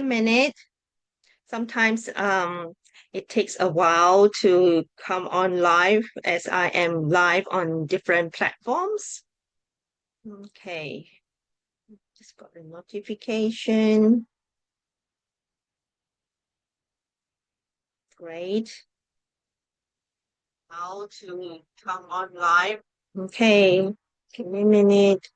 minute. Sometimes it takes a while to come on live as I am live on different platforms. Okay, just got a notification. Great. How to come on live. Okay, give me a minute.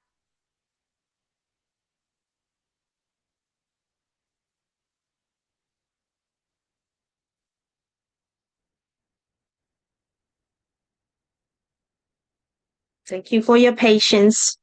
Thank you for your patience.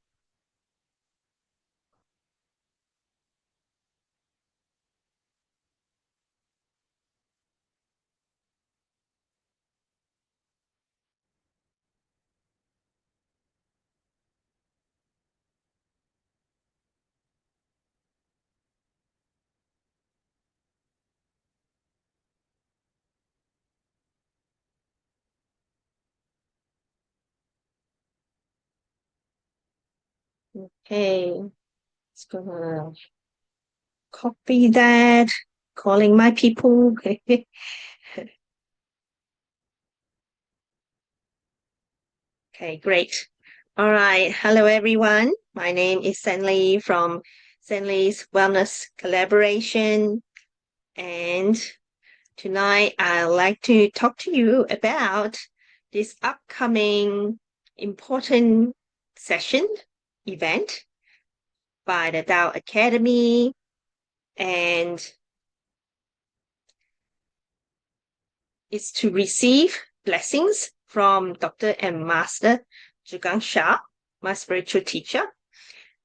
Okay, it's gonna copy that, calling my people. Okay, great. All right. Hello, everyone. My name is Senli from Senli's Wellness Collaboration. And tonight I'd like to talk to you about this upcoming important session event by the Tao Academy. And it's to receive blessings from Dr. and Master Sha, my spiritual teacher,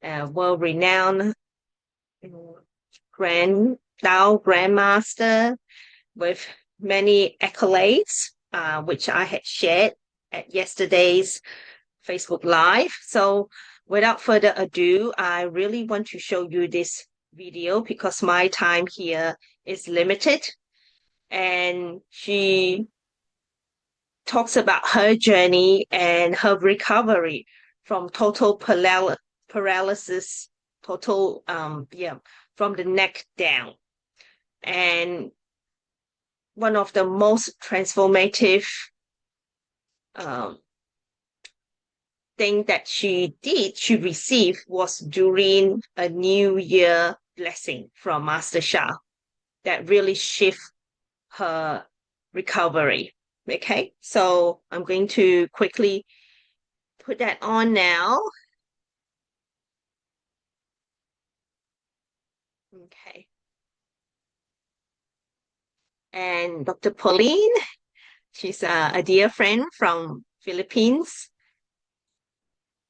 world-renowned Grand Tao Grandmaster with many accolades, which I had shared at yesterday's Facebook Live. So without further ado, I really want to show you this video because my time here is limited. And she talks about her journey and her recovery from total paralysis, total, from the neck down. And one of the most transformative thing that she received was during a New Year blessing from Master Sha that really shift her recovery. Okay, so I'm going to quickly put that on now. Okay. And Dr. Pauline, she's a dear friend from Philippines.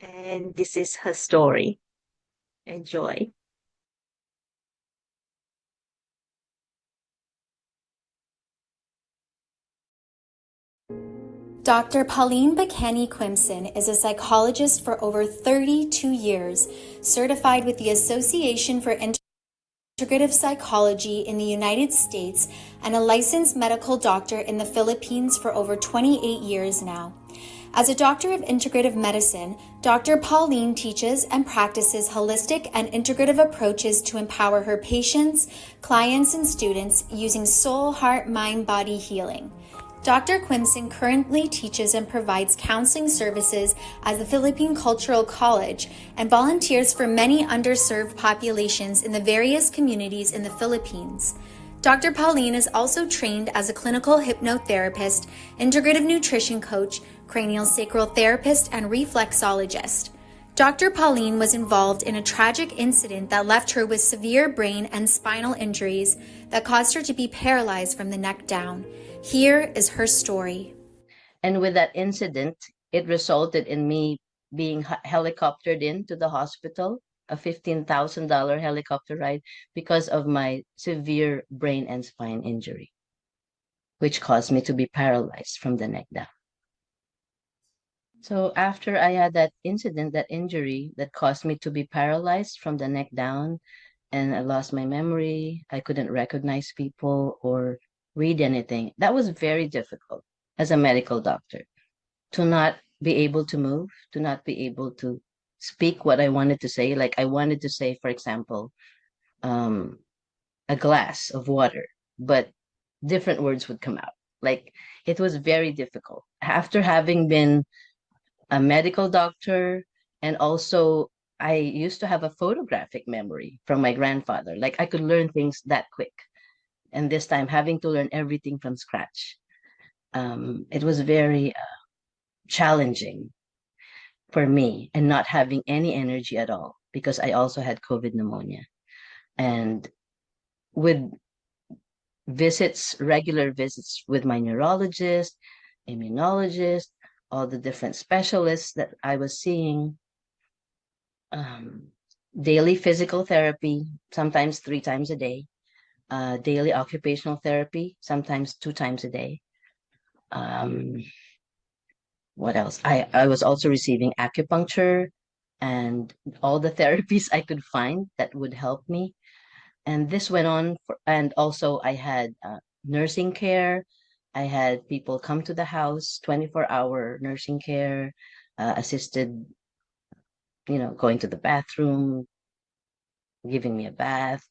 And this is her story. Enjoy. Dr. Pauline Bacani Quimson is a psychologist for over 32 years, certified with the Association for Integrative Psychology in the United States, and a licensed medical doctor in the Philippines for over 28 years now. As a doctor of integrative medicine, Dr. Pauline teaches and practices holistic and integrative approaches to empower her patients, clients, and students using soul, heart, mind, body healing. Dr. Quimson currently teaches and provides counseling services at the Philippine Cultural College and volunteers for many underserved populations in the various communities in the Philippines. Dr. Pauline is also trained as a clinical hypnotherapist, integrative nutrition coach, cranial sacral therapist, and reflexologist. Dr. Pauline was involved in a tragic incident that left her with severe brain and spinal injuries that caused her to be paralyzed from the neck down. Here is her story. And with that incident, it resulted in me being helicoptered into the hospital, a $15,000 helicopter ride, because of my severe brain and spine injury, which caused me to be paralyzed from the neck down. So after I had that incident, that injury that caused me to be paralyzed from the neck down, and I lost my memory, I couldn't recognize people or read anything. That was very difficult as a medical doctor, to not be able to move, to not be able to speak what I wanted to say. Like I wanted to say, for example, a glass of water, but different words would come out. Like it was very difficult. After having been a medical doctor, and also I used to have a photographic memory from my grandfather. Like I could learn things that quick. And this time having to learn everything from scratch. It was very challenging for me and not having any energy at all because I also had COVID pneumonia. And with regular visits with my neurologist, immunologist, all the different specialists that I was seeing, um, daily physical therapy, sometimes 3 times a day, daily occupational therapy, sometimes 2 times a day. Um, what else? I was also receiving acupuncture and all the therapies I could find that would help me. And this went on and also I had nursing care. I had people come to the house, 24-hour nursing care, assisted, going to the bathroom, giving me a bath.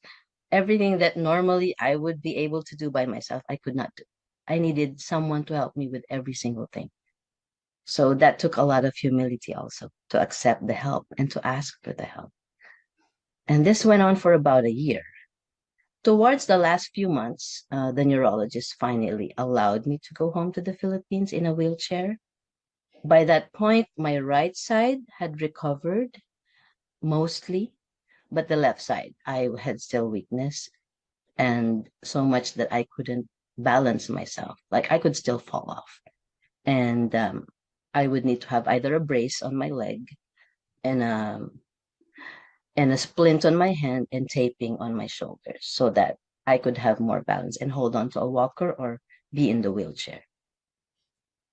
Everything that normally I would be able to do by myself, I could not do. I needed someone to help me with every single thing. So that took a lot of humility also to accept the help and to ask for the help. And this went on for about a year. Towards the last few months, the neurologist finally allowed me to go home to the Philippines in a wheelchair. By that point, my right side had recovered mostly, but the left side, I had still weakness and so much that I couldn't balance myself. Like I could still fall off. And I would need to have either a brace on my leg and a splint on my hand and taping on my shoulders so that I could have more balance and hold on to a walker or be in the wheelchair.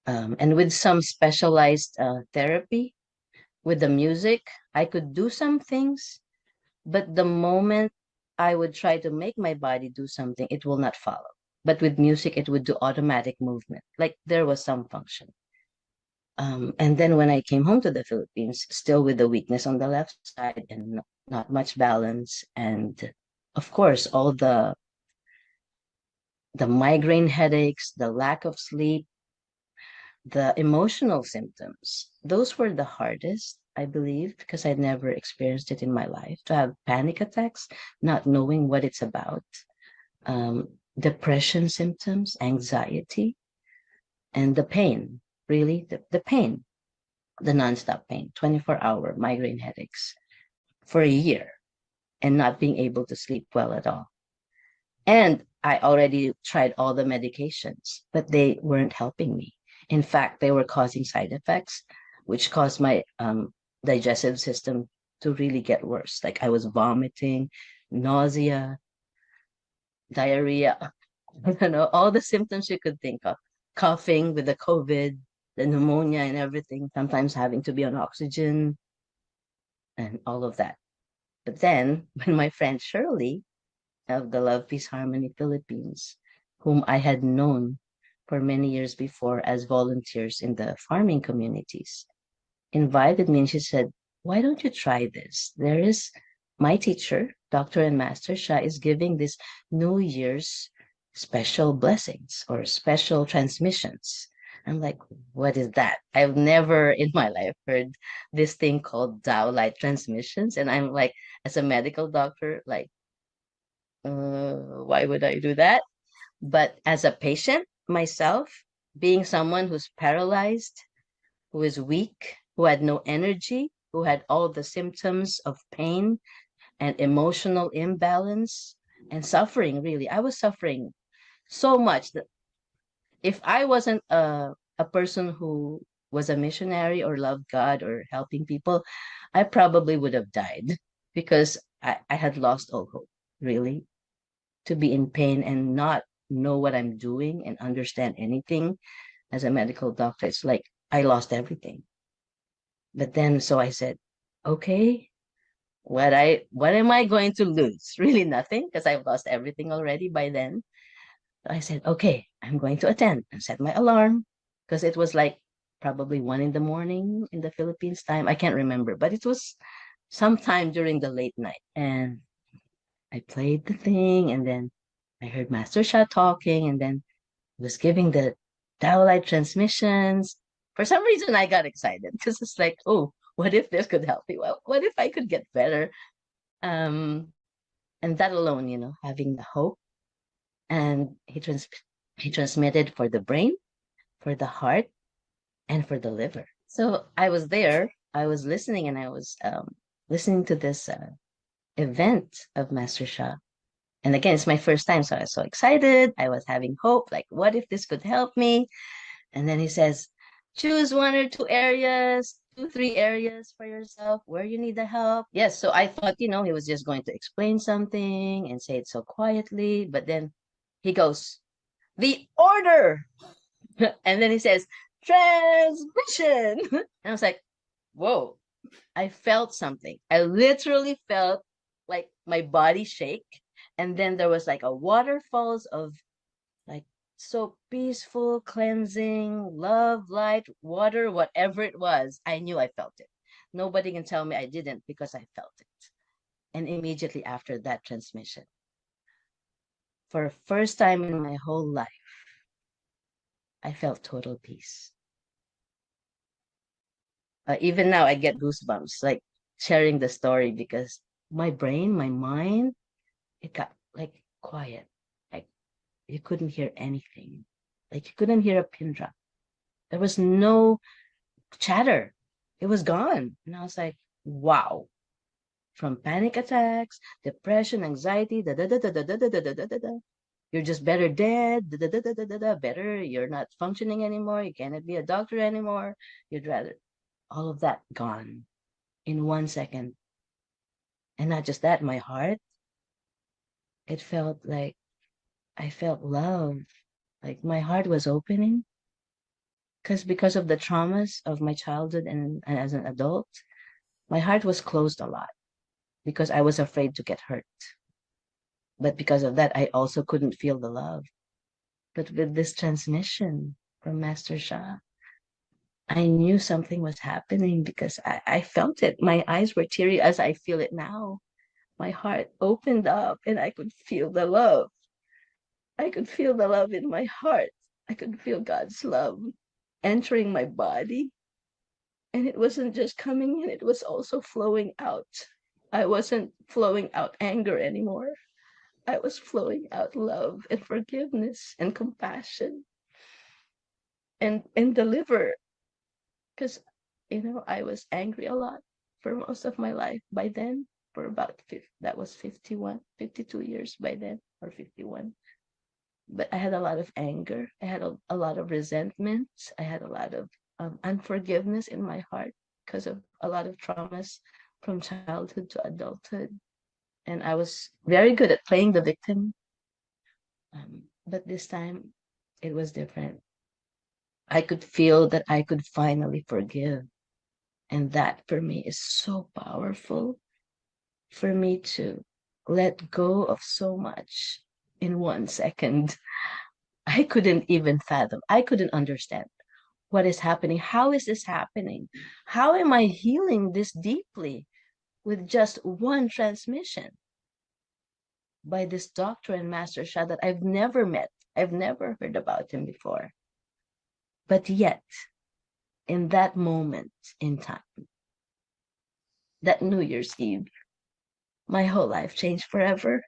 And with some specialized therapy, with the music, I could do some things, but the moment I would try to make my body do something, it will not follow. But with music, it would do automatic movement, like there was some function. And then when I came home to the Philippines, still with the weakness on the left side and not much balance, and of course, all the migraine headaches, the lack of sleep, the emotional symptoms, those were the hardest, I believe, because I'd never experienced it in my life to have panic attacks, not knowing what it's about, depression symptoms, anxiety, and the pain, really, the pain, the nonstop pain, 24-hour migraine headaches for a year and not being able to sleep well at all. And I already tried all the medications, but they weren't helping me. In fact, they were causing side effects, which caused my digestive system to really get worse. Like I was vomiting, nausea, diarrhea, all the symptoms you could think of, coughing with the COVID, the pneumonia and everything, sometimes having to be on oxygen and all of that. But then when my friend Shirley of the Love, Peace, Harmony Philippines, whom I had known for many years before as volunteers in the farming communities, invited me and she said, why don't you try this? There is my teacher, Dr. and Master Sha, is giving this New Year's special blessings or special transmissions. I'm like, what is that? I've never in my life heard this thing called Tao light transmissions. And I'm like, as a medical doctor, like, why would I do that? But as a patient myself, being someone who's paralyzed, who is weak, who had no energy, who had all the symptoms of pain and emotional imbalance and suffering, really, I was suffering so much that if I wasn't a person who was a missionary or loved God or helping people, I probably would have died because I had lost all hope, really, to be in pain and not know what I'm doing and understand anything as a medical doctor. It's like I lost everything. But then so I said, okay, what am I going to lose? Really nothing, because I've lost everything already by then. So I said, okay, I'm going to attend and set my alarm because it was like probably 1 in the morning in the Philippines time. I can't remember, but it was sometime during the late night. And I played the thing, and then I heard Master Sha talking, and then he was giving the downlight transmissions. For some reason, I got excited because it's like, oh, what if this could help me? Well, what if I could get better? Um, and that alone, having the hope, and he transmitted for the brain, for the heart, and for the liver. So I was there, I was listening, and I was listening to this event of Master Sha. And again, it's my first time, so I was so excited. I was having hope, like, what if this could help me? And then he says, choose one or two areas, two, three areas for yourself where you need the help. Yes, so I thought, he was just going to explain something and say it so quietly. But then he goes, the order. And then he says, transmission. And I was like, whoa, I felt something. I literally felt like my body shake. And then there was like a waterfalls of like so peaceful, cleansing, love, light, water, whatever it was. I knew I felt it. Nobody can tell me I didn't because I felt it. And immediately after that transmission, for the first time in my whole life, I felt total peace. Even now, I get goosebumps, like sharing the story because my brain, my mind, it got like quiet. Like you couldn't hear anything. Like you couldn't hear a pin drop. There was no chatter. It was gone. And I was like, wow. From panic attacks, depression, anxiety, da da da da da da da da da da da. You're just better dead, da da da da da da da. Better, you're not functioning anymore. You cannot be a doctor anymore. You'd rather all of that gone in 1 second. And not just that, my heart, it felt like I felt love. Like my heart was opening because of the traumas of my childhood and as an adult, my heart was closed a lot because I was afraid to get hurt. But because of that, I also couldn't feel the love. But with this transmission from Master Sha, I knew something was happening because I felt it. My eyes were teary as I feel it now. My heart opened up and I could feel the love. I could feel the love in my heart. I could feel God's love entering my body. And it wasn't just coming in, it was also flowing out. I wasn't flowing out anger anymore. I was flowing out love and forgiveness and compassion and deliver. Because, I was angry a lot for most of my life by then, for about, that was 51, 52 years by then, or 51. But I had a lot of anger. I had a lot of resentment. I had a lot of unforgiveness in my heart because of a lot of traumas from childhood to adulthood. And I was very good at playing the victim. But this time it was different. I could feel that I could finally forgive. And that for me is so powerful for me to let go of so much in 1 second. I couldn't even fathom. I couldn't understand what is happening. How is this happening? How am I healing this deeply with just one transmission by this doctor and Master Sha that I've never met? I've never heard about him before. But yet, in that moment in time, that New Year's Eve, my whole life changed forever.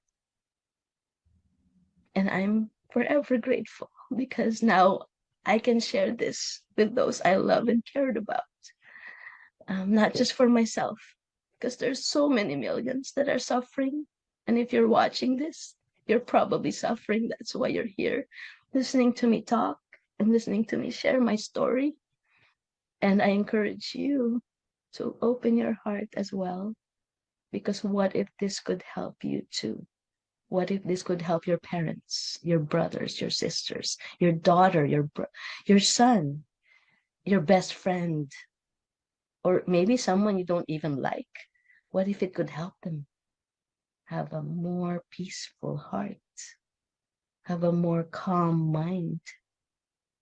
And I'm forever grateful because now I can share this with those I love and cared about. Not just for myself, because there's so many millions that are suffering. And if you're watching this, you're probably suffering. That's why you're here, listening to me talk and listening to me share my story. And I encourage you to open your heart as well, because what if this could help you too? What if this could help your parents, your brothers, your sisters, your daughter, your son, your best friend, or maybe someone you don't even like? What if it could help them have a more peaceful heart, have a more calm mind,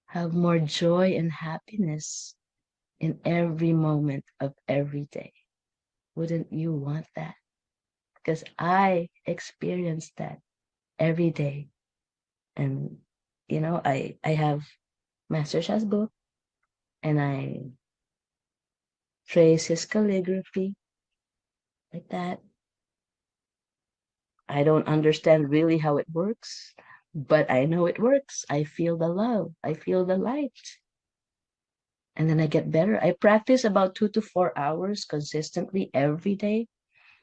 have more joy and happiness in every moment of every day? Wouldn't you want that? because I experience that every day. And I have Master Sha's book, and I trace his calligraphy like that. I don't understand really how it works, but I know it works. I feel the love. I feel the light. And then I get better. I practice about 2 to 4 hours consistently every day.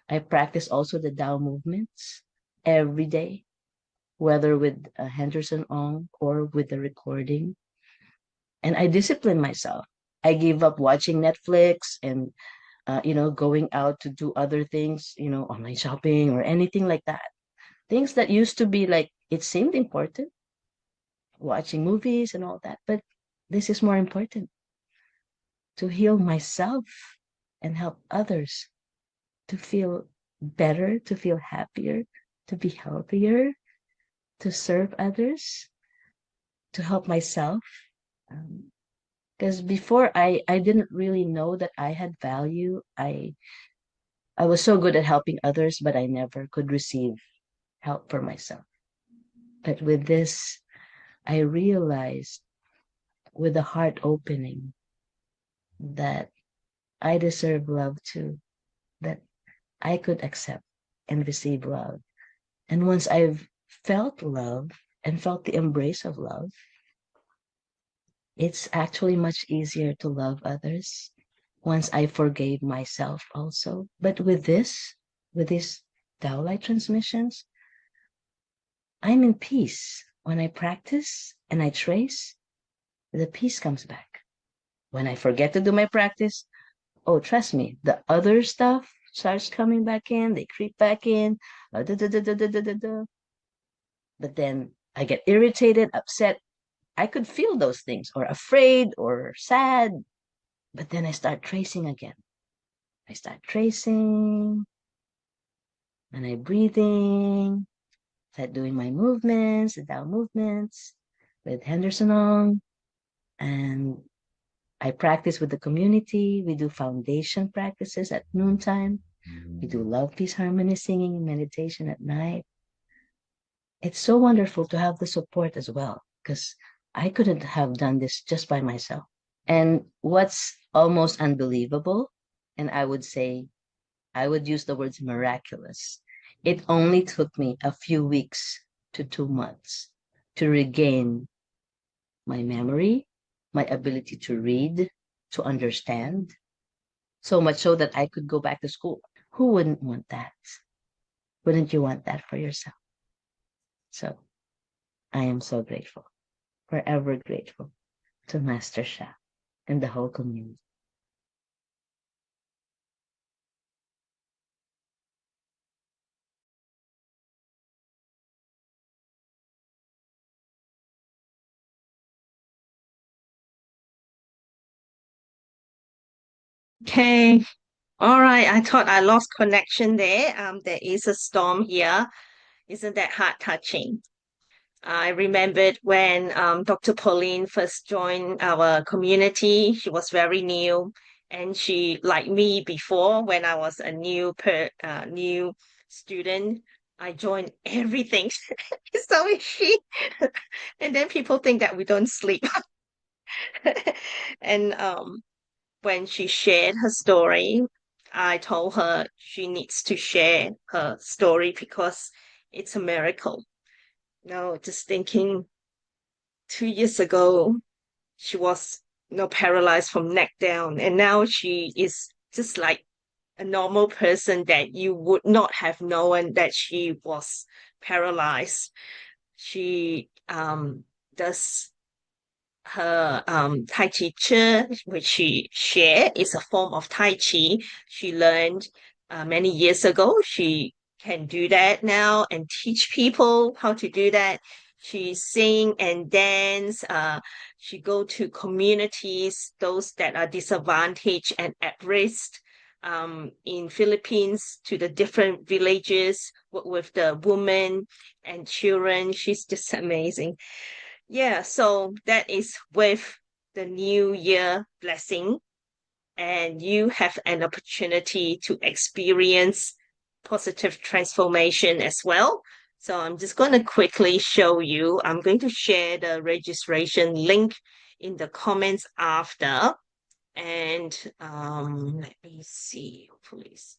I practice also the Tao movements every day, whether with Henderson Ong or with the recording. And I discipline myself. I give up watching Netflix and going out to do other things, online shopping or anything like that. Things that used to be like, it seemed important, watching movies and all that. But this is more important, to heal myself and help others to feel better, to feel happier, to be healthier, to serve others, to help myself. Because before I didn't really know that I had value. I was so good at helping others, but I never could receive help for myself. But with this, I realized with the heart opening that I deserve love too, that I could accept and receive love. And once I've felt love and felt the embrace of love, it's actually much easier to love others once I forgave myself also. But with these Tao Light transmissions, I'm in peace. When I practice and I trace, the peace comes back. When I forget to do my practice, oh, trust me, the other stuff starts coming back in, they creep back in, da, da, da, da, da, da, da, da. But then I get irritated, upset. I could feel those things, or afraid, or sad. But then I start tracing again. I start tracing, and I breathing, start doing my movements, the Tao movements with Henderson Ong, and I practice with the community. We do foundation practices at noontime. We do love, peace, harmony, singing, and meditation at night. It's so wonderful to have the support as well, because I couldn't have done this just by myself. And what's almost unbelievable, and I would use the words miraculous, it only took me a few weeks to 2 months to regain my memory, my ability to read, to understand, so much so that I could go back to school. Who wouldn't want that? Wouldn't you want that for yourself? So I am so grateful, forever grateful to Master Sha and the whole community. Okay. All right. I thought I lost connection there. There is a storm here. Isn't that heart touching? I remembered when Dr. Pauline first joined our community. She was very new, and she, like me before, when I was a new student, I joined everything. So is she. And then people think that we don't sleep. And when she shared her story, I told her she needs to share her story because it's a miracle. No, just thinking 2 years ago, she was paralyzed from neck down, and now she is just like a normal person that you would not have known that she was paralyzed. She does her Tai Chi Chi, which she shared, is a form of Tai Chi she learned many years ago. She can do that now and teach people how to do that. She sing and dance. She go to communities, those that are disadvantaged and at risk. In Philippines, to the different villages, work with the women and children. She's just amazing. Yeah, so that is with the new year blessing, and you have an opportunity to experience positive transformation as well. So I'm just going to quickly show you. I'm going to share the registration link in the comments after. And let me see, please.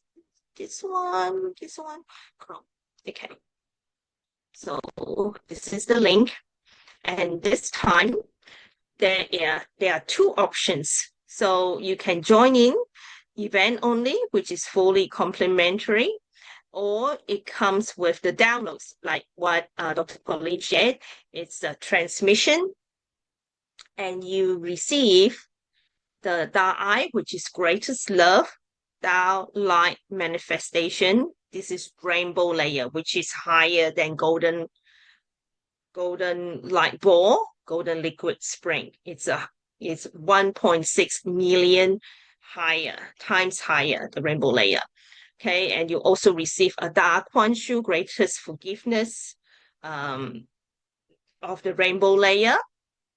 This one. Okay. So this is the link. And this time there are two options. So you can join in event only, which is fully complimentary, or it comes with the downloads, like what Dr. Pauline shared. It's a transmission, and you receive the Tao I, which is greatest love, Tao light manifestation. This is rainbow layer, which is higher than golden light ball, golden liquid spring. It's 1.6 million times higher, the rainbow layer. Okay, and you also receive a Da Quan Shu, greatest forgiveness of the rainbow layer,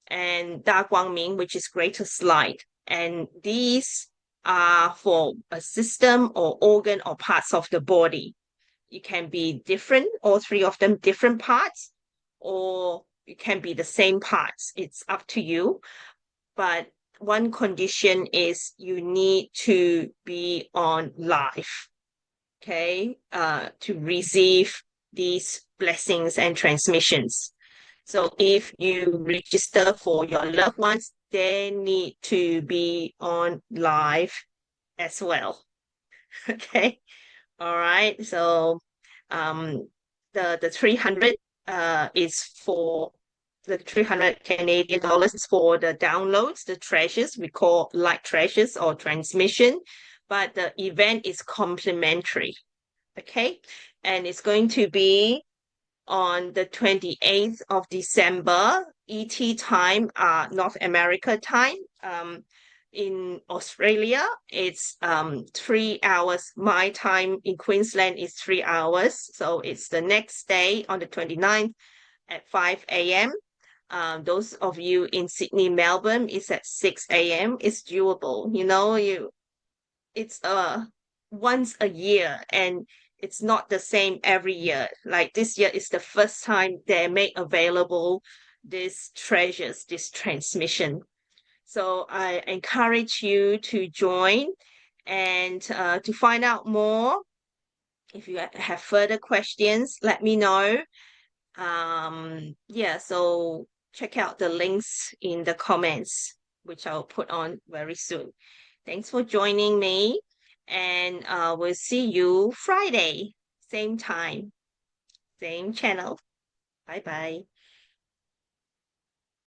and Da Guang Ming, which is greatest light. And these are for a system or organ or parts of the body. It can be different, all three of them different parts, or it can be the same parts. It's up to you. But one condition is you need to be on live, okay, to receive these blessings and transmissions. So if you register for your loved ones, they need to be on live as well. Okay. All right. So the 300 is for the 300 Canadian dollars is for the downloads, the treasures we call light treasures or transmission, but the event is complimentary. Okay. And it's going to be on the 28th of December, ET time, North America time. In Australia, it's 3 hours. My time in Queensland is 3 hours. So it's the next day on the 29th at 5 a.m. Those of you in Sydney, Melbourne, is at 6 a.m. It's doable. It's once a year, and it's not the same every year. Like this year is the first time they make available these treasures, this transmission. So I encourage you to join, and to find out more. If you have further questions, let me know. Yeah, so check out the links in the comments, which I'll put on very soon. Thanks for joining me, and we'll see you Friday, same time, same channel. Bye bye.